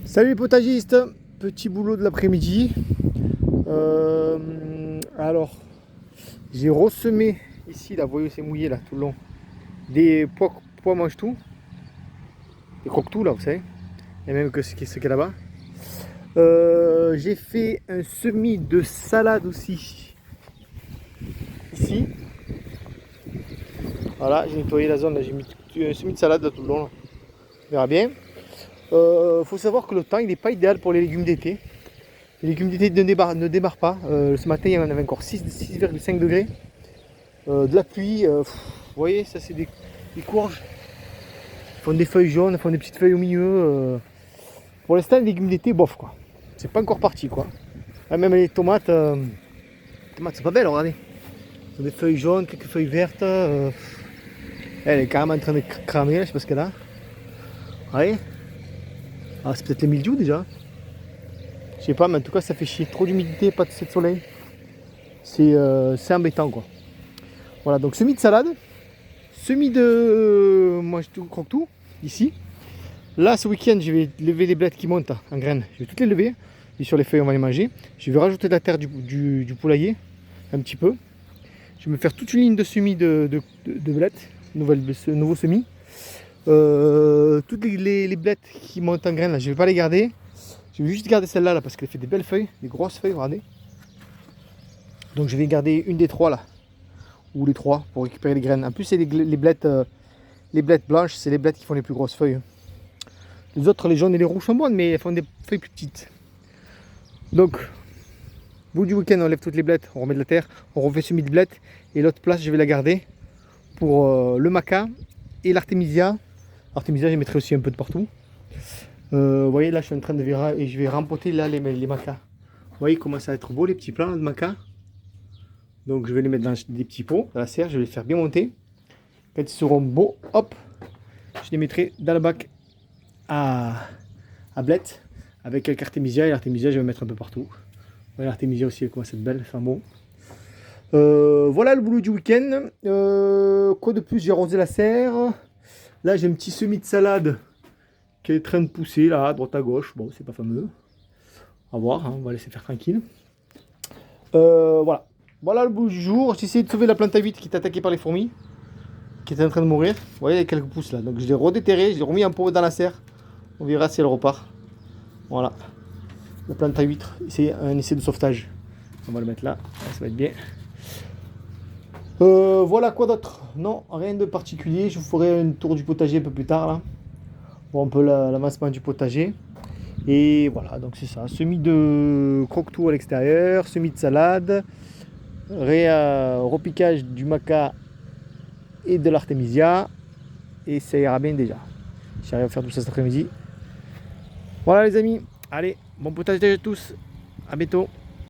Salut les potagistes, petit boulot de l'après-midi. Alors, j'ai ressemé ici, là, vous voyez, c'est mouillé là tout le long. Des pois mange-tout, des croque-tout là, vous savez, et même que ce qu'il y a là-bas. J'ai fait un semis de salade aussi, ici. Voilà, j'ai nettoyé la zone, là, j'ai mis un semis de salade là, tout le long. Là. On verra bien. Faut savoir que le temps il n'est pas idéal pour les légumes d'été. Les légumes d'été ne démarrent pas. Ce matin il y en avait encore 6,5 degrés. De la pluie. Vous voyez, ça c'est des courges. Elles font des feuilles jaunes, elles font des petites feuilles au milieu. Pour l'instant les légumes d'été bof quoi. C'est pas encore parti quoi. Ah, même les tomates, c'est pas belle, regardez. Elles ont des feuilles jaunes, quelques feuilles vertes. Elle est carrément en train de cramer, là, je sais pas ce qu'elle a. Allez. Ah, c'est peut-être les mildiou déjà. Je sais pas, mais en tout cas, ça fait chier. Trop d'humidité, pas de soleil. C'est embêtant quoi. Voilà, donc semis de salade, semis de moi je croque tout ici. Là, ce week-end, je vais lever les blettes qui montent en graines. Je vais toutes les lever. Et sur les feuilles, on va les manger. Je vais rajouter de la terre du poulailler, un petit peu. Je vais me faire toute une ligne de semis de blettes, nouveau semis. Toutes les blettes qui montent en graines, là, je ne vais pas les garder. Je vais juste garder celle-là là, parce qu'elle fait des belles feuilles, des grosses feuilles, regardez. Donc je vais garder une des trois là, ou les trois pour récupérer les graines. En plus, c'est les blettes blanches, c'est les blettes qui font les plus grosses feuilles. Les autres, les jaunes et les rouges sont bonnes, mais elles font des feuilles plus petites. Donc, bout du week-end, on enlève toutes les blettes, on remet de la terre, on refait semis de blettes, et l'autre place, je vais la garder pour le maca et l'artémisia. L'artémisia, je mettrai aussi un peu de partout. Vous voyez, là, je suis en train de virer et je vais rempoter là les macas. Vous voyez comment ça va être beau les petits plants de maca. Donc, je vais les mettre dans des petits pots, dans la serre, je vais les faire bien monter. Quand ils seront beaux, hop, je les mettrai dans le bac à blettes avec quelques artémisia. Et l'artémisia, je vais mettre un peu partout. Vous voyez, l'artémisia aussi, elle commence à être belle, enfin bon. Voilà le boulot du week-end. Quoi de plus, j'ai arrosé la serre. Là, j'ai un petit semis de salade qui est en train de pousser là, à droite à gauche. Bon, c'est pas fameux. À voir, hein, on va laisser faire tranquille. Voilà. Voilà le boulot du jour. J'ai essayé de sauver la plante à huîtres qui est attaquée par les fourmis, qui était en train de mourir. Vous voyez, il y a quelques pousses là. Donc je l'ai redéterré, je l'ai remis en pot dans la serre. On verra si elle repart. Voilà. La plante à huîtres, c'est un essai de sauvetage. On va le mettre là, ça va être bien. Voilà, quoi d'autre? Non, rien de particulier. Je vous ferai un tour du potager un peu plus tard là. Voir un peu l'avancement du potager. Et voilà, donc c'est ça. Semis de croque-tout à l'extérieur, semis de salade, repiquage du maca et de l'artémisia. Et ça ira bien déjà. J'arrive à faire tout ça cet après-midi. Voilà les amis. Allez, bon potager à tous. À bientôt.